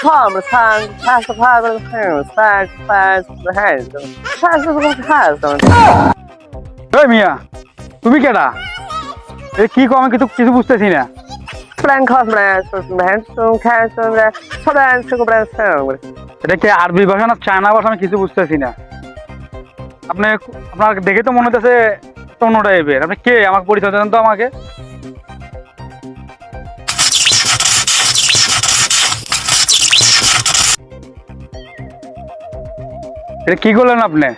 Come, sang, pass the pie with the hands, pass the hands, pass the hands. ওই মিয়া তুমি কেডা? এ কি কম আমি কিছু বুঝতেছি না। Frank Hoffman, hands, hands, hands, hands, এটা কি আরবি ভাষা না চায়না ভাষা আমি কিছু বুঝতেছি না। আপনি আপনার দেখে তো মনে হচ্ছে অন্য টাইপের। আপনি কে? আমাকে পরিচয় দেন তো আমাকে। এটা কি করলেন আপনি?